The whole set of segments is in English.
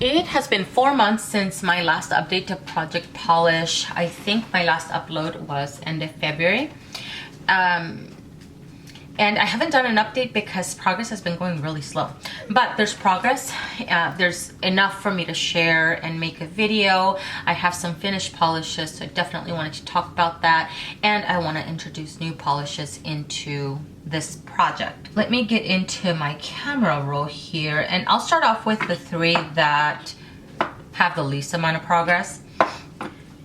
It has been 4 months since my last update to Project Pahlish. I think my last upload was end of February. And I haven't done an update because progress has been going really slow. But there's progress. There's enough for me to share and make a video. I have some finished polishes, so I definitely wanted to talk about that. And I want to introduce new polishes into this project. Let me get into my camera roll here, and I'll start off with the 3 that have the least amount of progress.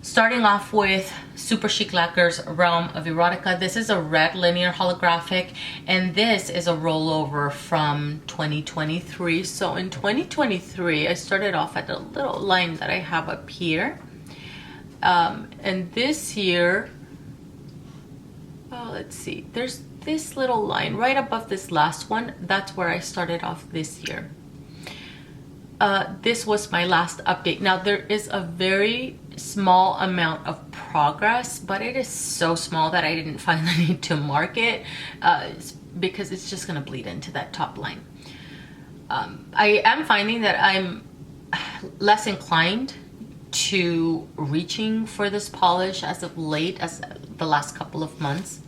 Starting off with Superchic Lacquer's Realm of Erotica. This is a red linear holographic, and this is a rollover from 2023. So in 2023, I started off at the little line that I have up here. And this year, let's see, there's this little line right above this last one. That's where I started off this year. This was my last update. Now there is a very small amount of progress, but it is so small that I didn't find the need to mark it because it's just going to bleed into that top line. I am finding that I'm less inclined to reaching for this polish as of late, as the last couple of months.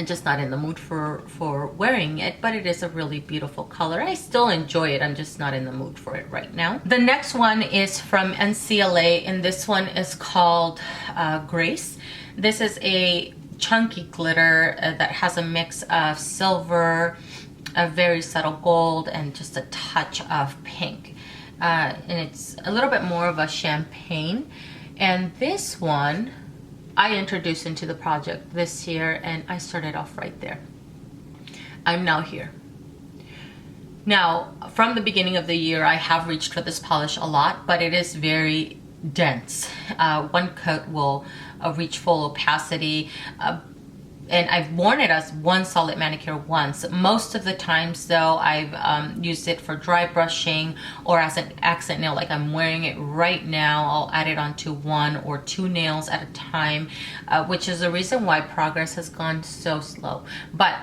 I'm just not in the mood for wearing it, but it is a really beautiful color. I still enjoy it. I'm just not in the mood for it right now. The next one is from NCLA, and this one is called Grace. This is a chunky glitter that has a mix of silver, a very subtle gold, and just a touch of pink. And it's a little bit more of a champagne. And this one I introduced into the project this year, and I started off right there. I'm now here. Now, from the beginning of the year, I have reached for this polish a lot, but it is very dense. One coat will reach full opacity, and I've worn it as one solid manicure once. Most of the times though, I've used it for dry brushing or as an accent nail, like I'm wearing it right now. I'll add it onto 1 or 2 nails at a time, which is the reason why progress has gone so slow. But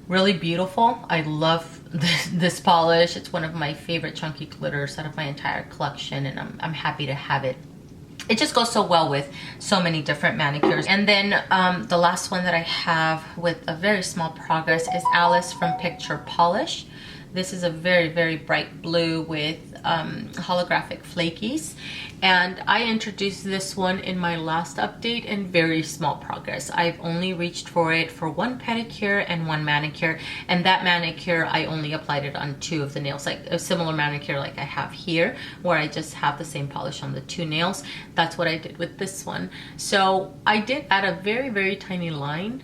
really beautiful. I love this polish. It's one of my favorite chunky glitters out of my entire collection, and I'm happy to have it. It just goes so well with so many different manicures. And then the last one that I have with a very small progress is Alice from Picture Polish. This is a very, very bright blue with holographic flakies. And I introduced this one in my last update in very small progress. I've only reached for it for 1 pedicure and 1 manicure. And that manicure, I only applied it on 2 of the nails, like a similar manicure like I have here, where I just have the same polish on the 2 nails. That's what I did with this one. So I did add a very, very tiny line.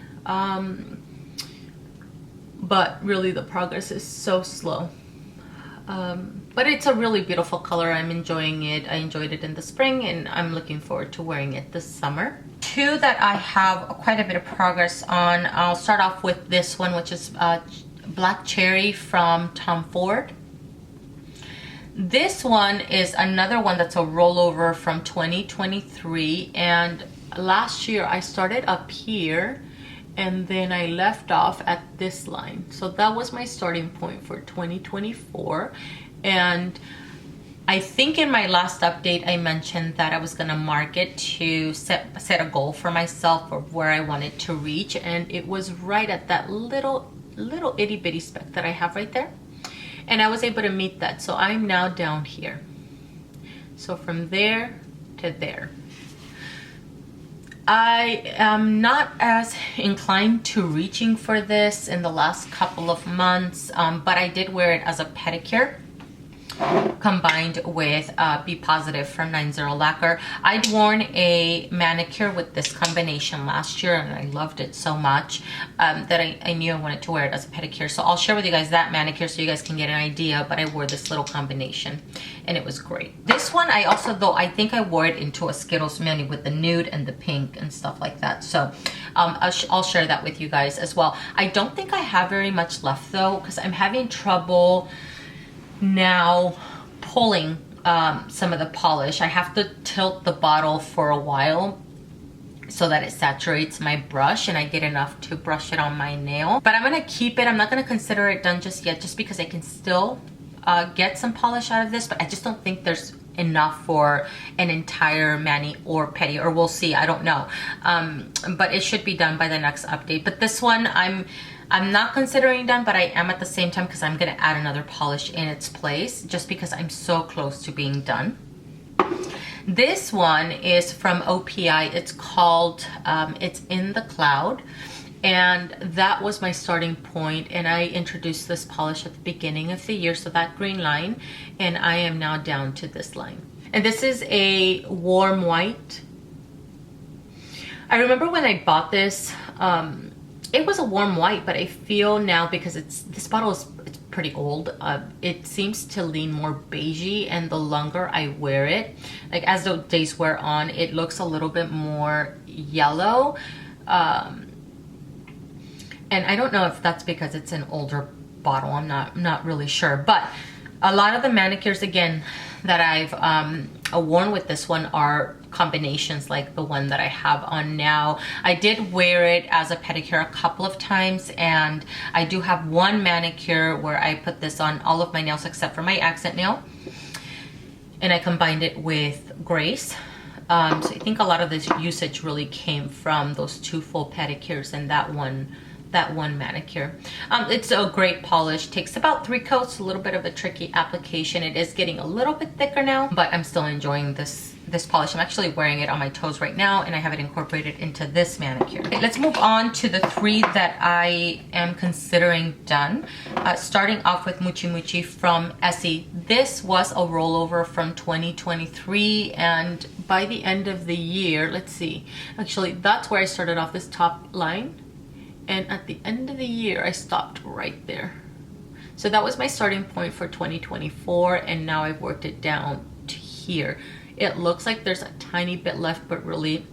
But really the progress is so slow. But it's a really beautiful color. I'm enjoying it. I enjoyed it in the spring, and I'm looking forward to wearing it this summer. 2 that I have quite a bit of progress on. I'll start off with this one, which is Black Cherry from Tom Ford. This one is another one that's a rollover from 2023, and last year I started up here and then I left off at this line. So that was my starting point for 2024. And I think in my last update I mentioned that I was gonna mark it to set a goal for myself of where I wanted to reach, and it was right at that little itty bitty speck that I have right there. And I was able to meet that. So I'm now down here. So from there to there. I am not as inclined to reaching for this in the last couple of months, but I did wear it as a pedicure combined with Be Positive from 90 Lacquer. I'd worn a manicure with this combination last year, and I loved it so much that I knew I wanted to wear it as a pedicure. So I'll share with you guys that manicure so you guys can get an idea, but I wore this little combination and it was great. This one I also, though, I think I wore it into a Skittles mini with the nude and the pink and stuff like that. So I'll share that with you guys as well. I don't think I have very much left though, because I'm having trouble now pulling some of the polish. I have to tilt the bottle for a while so that it saturates my brush and I get enough to brush it on my nail. But I'm gonna keep it. I'm not gonna consider it done just yet, just because I can still get some polish out of this, but I just don't think there's enough for an entire mani or pedi, or we'll see, I don't know. But it should be done by the next update. But this one I'm not considering done, but I am at the same time, because I'm gonna add another polish in its place just because I'm so close to being done. This one is from OPI. It's called It's in the Cloud, and that was my starting point, and I introduced this polish at the beginning of the year, so that green line, and I am now down to this line. And this is a warm white. I remember when I bought this, it was a warm white, but I feel now, because this bottle is pretty old, it seems to lean more beigey, and the longer I wear it, like as the days wear on, it looks a little bit more yellow. And I don't know if that's because it's an older bottle. I'm not really sure. But a lot of the manicures, again, that I've worn with this one are combinations like the one that I have on now. I did wear it as a pedicure a couple of times, and I do have one manicure where I put this on all of my nails except for my accent nail, and I combined it with Grace. So I think a lot of this usage really came from those 2 full pedicures and that one manicure. It's a great polish, takes about 3 coats, a little bit of a tricky application. It is getting a little bit thicker now, but I'm still enjoying this polish. I'm actually wearing it on my toes right now, and I have it incorporated into this manicure. Okay, let's move on to the 3 that I am considering done. Starting off with Muchi Muchi from ESSIE. This was a rollover from 2023, and by the end of the year, let's see, actually that's where I started off, this top line. And at the end of the year, I stopped right there. So that was my starting point for 2024, and now I've worked it down to here. It looks like there's a tiny bit left, but really,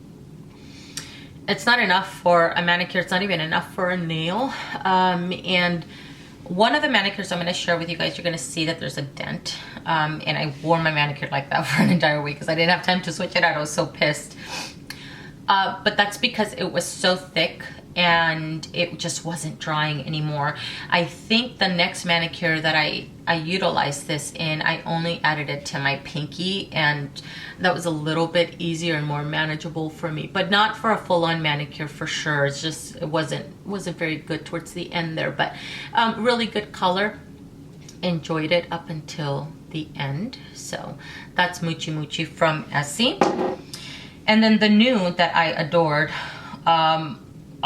it's not enough for a manicure. It's not even enough for a nail. And one of the manicures I'm gonna share with you guys, you're gonna see that there's a dent. And I wore my manicure like that for an entire week because I didn't have time to switch it out. I was so pissed. But that's because it was so thick and it just wasn't drying anymore. I think the next manicure that I utilized this in, I only added it to my pinky, and that was a little bit easier and more manageable for me, but not for a full-on manicure for sure. It's just, it wasn't very good towards the end there, but really good color. Enjoyed it up until the end. So that's Muchi Muchi from ESSIE. And then the nude that I adored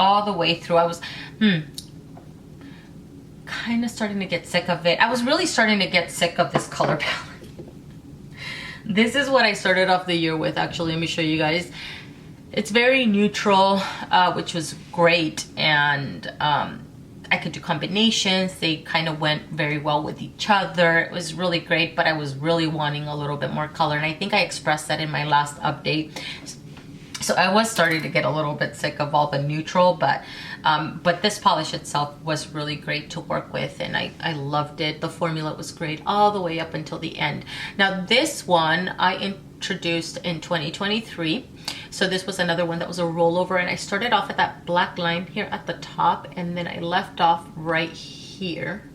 all the way through. I was kind of starting to get sick of it. I was really starting to get sick of this color palette. This is what I started off the year with, actually. Let me show you guys. It's very neutral, which was great, and I could do combinations. They kind of went very well with each other. It was really great, but I was really wanting a little bit more color, and I think I expressed that in my last update. So I was starting to get a little bit sick of all the neutral, but this polish itself was really great to work with, and I loved it. The formula was great all the way up until the end. Now this one I introduced in 2023. So this was another one that was a rollover, and I started off at that black line here at the top, and then I left off right here.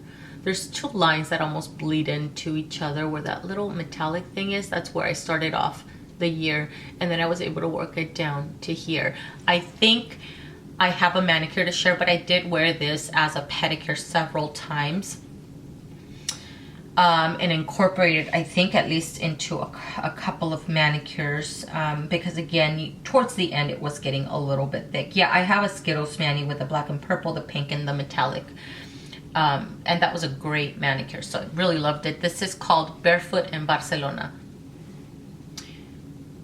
There's 2 lines that almost bleed into each other where that little metallic thing is. That's where I started off the year, and then I was able to work it down to here. I think I have a manicure to share, but I did wear this as a pedicure several times, and incorporated, I think, at least into a couple of manicures, because again, towards the end it was getting a little bit thick. Yeah, I have a Skittles mani with the black and purple, the pink, and the metallic, and that was a great manicure, so I really loved it. This is called Barefoot in Barcelona.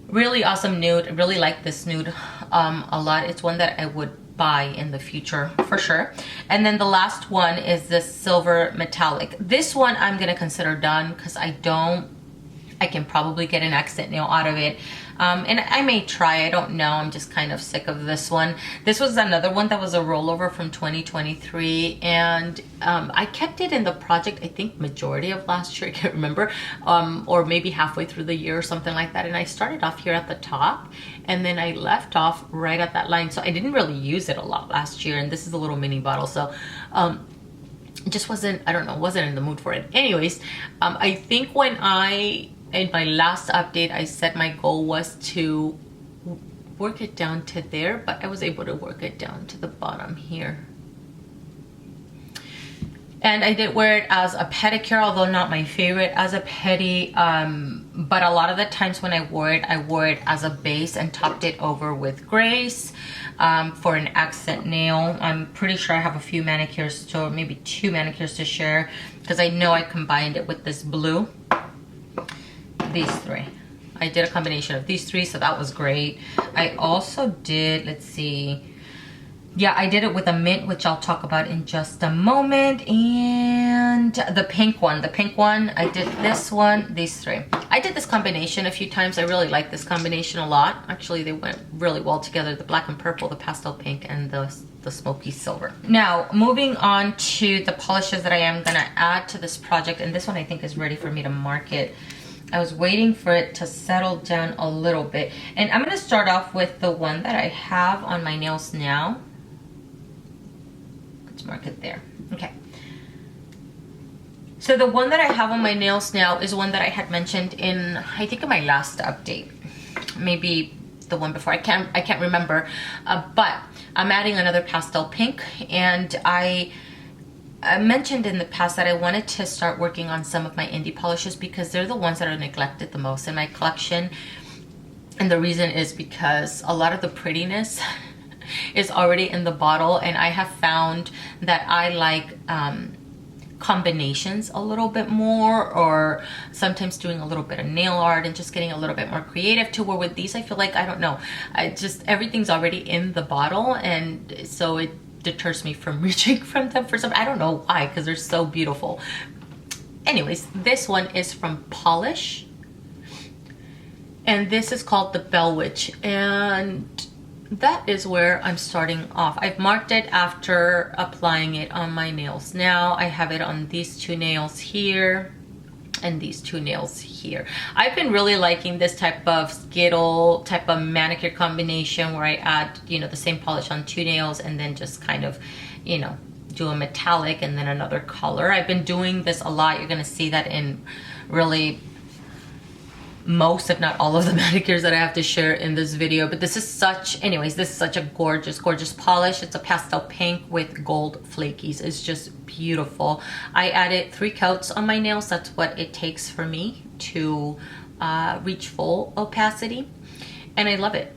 Really awesome nude. I really like this nude a lot. It's one that I would buy in the future for sure. And then the last one is this silver metallic. This one I'm gonna consider done because I can probably get an accent nail out of it. And I may try, I don't know. I'm just kind of sick of this one. This was another one that was a rollover from 2023, and I kept it in the project, I think majority of last year, I can't remember, or maybe halfway through the year or something like that. And I started off here at the top, and then I left off right at that line. So I didn't really use it a lot last year, and this is a little mini bottle. So just wasn't, I don't know, wasn't in the mood for it. Anyways, I think when in my last update, I said my goal was to work it down to there, but I was able to work it down to the bottom here. And I did wear it as a pedicure, although not my favorite as a pedi. But a lot of the times when I wore it as a base and topped it over with Grace for an accent nail. I'm pretty sure I have a few manicures, to maybe 2 manicures to share, because I know I combined it with this blue. These 3. I did a combination of these 3, so that was great. I also did, let's see, yeah, I did it with a mint, which I'll talk about in just a moment. And the pink one, I did this one, these 3. I did this combination a few times. I really like this combination a lot. Actually, they went really well together. The black and purple, the pastel pink, and the smoky silver. Now, moving on to the polishes that I am gonna add to this project. And this one I think is ready for me to market. I was waiting for it to settle down a little bit. And I'm gonna start off with the one that I have on my nails now. Mark it there. Okay. So the one that I have on my nails now is one that I had mentioned in, I think, in my last update. Maybe the one before. I can't remember. But I'm adding another pastel pink, and I mentioned in the past that I wanted to start working on some of my indie polishes because they're the ones that are neglected the most in my collection. And the reason is because a lot of the prettiness is already in the bottle, and I have found that I like combinations a little bit more, or sometimes doing a little bit of nail art and just getting a little bit more creative, to where with these I feel like, I don't know, everything's already in the bottle, and so it deters me from reaching from them for some, I don't know why, because they're so beautiful. Anyways, this one is from Pahlish, and this is called the Bell Witch, and that is where I'm starting off. I've marked it after applying it on my nails. Now I have it on these 2 nails here and these 2 nails here. I've been really liking this type of Skittle type of manicure combination where I add, you know, the same polish on 2 nails and then just kind of, you know, do a metallic and then another color. I've been doing this a lot. You're gonna see that in really most, if not all, of the manicures that I have to share in this video. But this is such, anyways, this is such a gorgeous polish. It's a pastel pink with gold flakies. It's just beautiful. I added 3 coats on my nails. That's what it takes for me to reach full opacity, and I love it.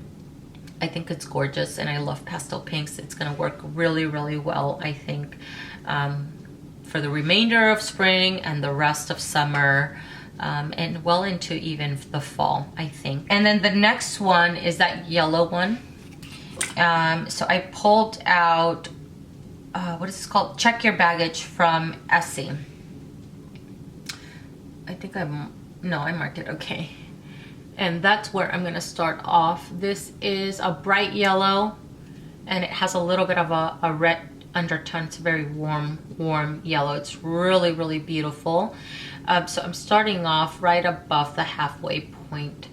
I think it's gorgeous, and I love pastel pinks. It's gonna work really, really well, I think, for the remainder of spring and the rest of summer. And well into even the fall, I think. And then the next one is that yellow one. So I pulled out, what is this called? Check Your Baggage from ESSIE. I think I marked it, okay. And that's where I'm gonna start off. This is a bright yellow, and it has a little bit of a red undertone. It's a very warm yellow. It's really, really beautiful. So I'm starting off right above the halfway point.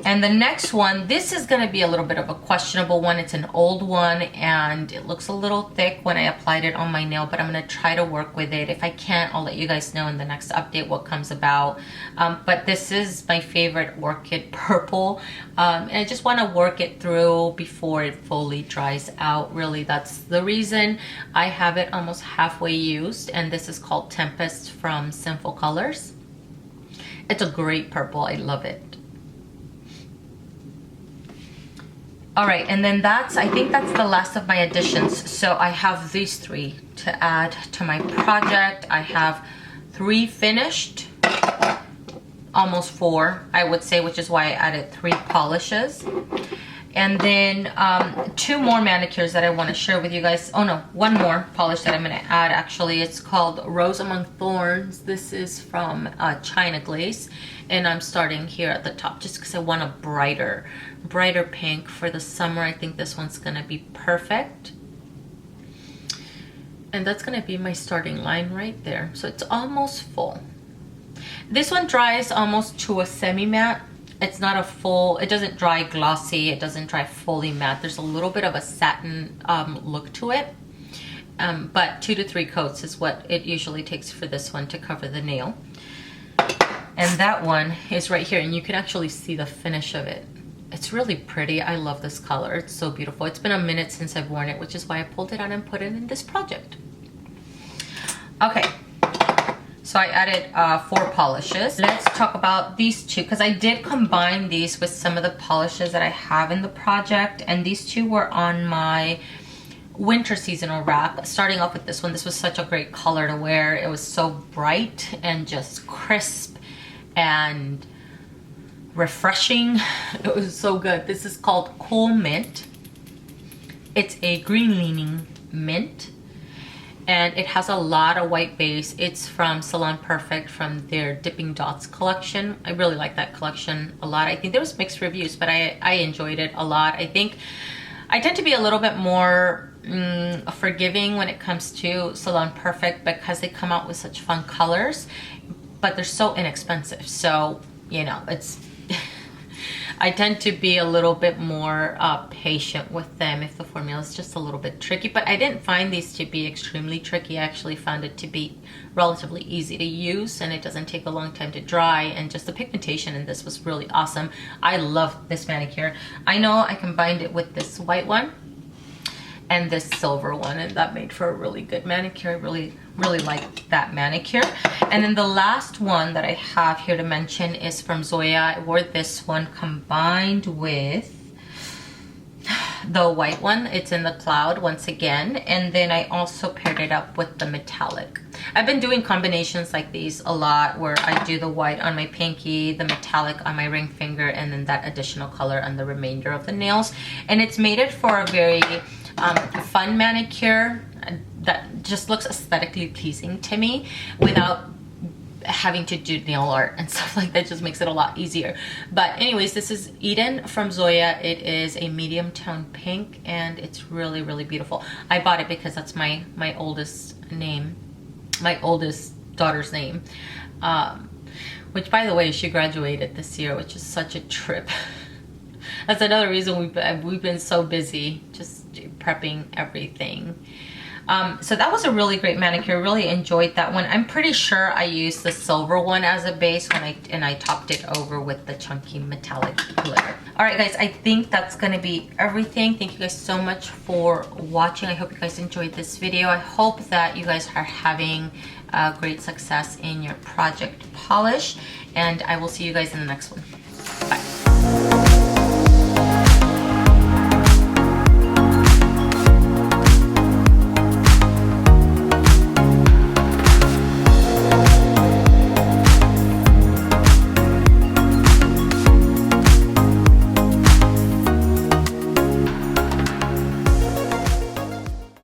And the next one, this is gonna be a little bit of a questionable one. It's an old one, and it looks a little thick when I applied it on my nail, but I'm gonna try to work with it. If I can't, I'll let you guys know in the next update what comes about. But this is my favorite orchid purple. And I just wanna work it through before it fully dries out. Really, that's the reason. I have it almost halfway used, and this is called Tempest from Sinful Colors. It's a great purple, I love it. All right, and then I think that's the last of my additions. So I have these 3 to add to my project. I have 3 finished, almost 4, I would say, which is why I added 3 polishes. And then 2 more manicures that I want to share with you guys. Oh no, 1 more polish that I'm going to add, actually. It's called Rose Among Thorns. This is from China Glaze, and I'm starting here at the top just because I want a brighter pink for the summer. I think this one's going to be perfect. And that's going to be my starting line right there. So it's almost full. This one dries almost to a semi-matte. It's not a full, it doesn't dry glossy, it doesn't dry fully matte. There's a little bit of a satin look to it. but 2 to 3 coats is what it usually takes for this one to cover the nail. And that one is right here, and you can actually see the finish of it. It's really pretty. I love this color. It's so beautiful. It's been a minute since I've worn it, which is why I pulled it out and put it in this project. Okay, so I added 4 polishes. Let's talk about these 2, because I did combine these with some of the polishes that I have in the project, and these 2 were on my winter seasonal rack. Starting off with this one, this was such a great color to wear. It was so bright and just crisp and refreshing. It was so good. This is called Cool Mint. It's a green leaning mint, and it has a lot of white base. It's from Salon Perfect, from their Dipping Dots collection. I really like that collection a lot. I think there was mixed reviews, but I enjoyed it a lot. I think I tend to be a little bit more forgiving when it comes to Salon Perfect, because they come out with such fun colors, but they're so inexpensive. So, you know, it's I tend to be a little bit more patient with them if the formula is just a little bit tricky, but I didn't find these to be extremely tricky. I actually found it to be relatively easy to use, and it doesn't take a long time to dry, and just the pigmentation in this was really awesome. I love this manicure. I know I combined it with this white one and this silver one, and that made for a really good manicure. I really like that manicure. And then the last one that I have here to mention is from Zoya. I wore this one combined with the white one. It's in the cloud once again, and then I also paired it up with the metallic. I've been doing combinations like these a lot, where I do the white on my pinky, the metallic on my ring finger, and then that additional color on the remainder of the nails. And it's made it for a very fun manicure that just looks aesthetically pleasing to me without having to do nail art and stuff like that. Just makes it a lot easier. But anyways, this is Eden from Zoya. It is a medium tone pink, and it's really, really beautiful. I bought it because that's my oldest daughter's name, which, by the way, she graduated this year, which is such a trip. That's another reason we've been so busy just prepping everything. So that was a really great manicure. Really enjoyed that one. I'm pretty sure I used the silver one as a base when I topped it over with the chunky metallic glitter. All right, guys, I think that's gonna be everything. Thank you guys so much for watching. I hope you guys enjoyed this video. I hope that you guys are having great success in your project Pahlish, and I will see you guys in the next one. Bye.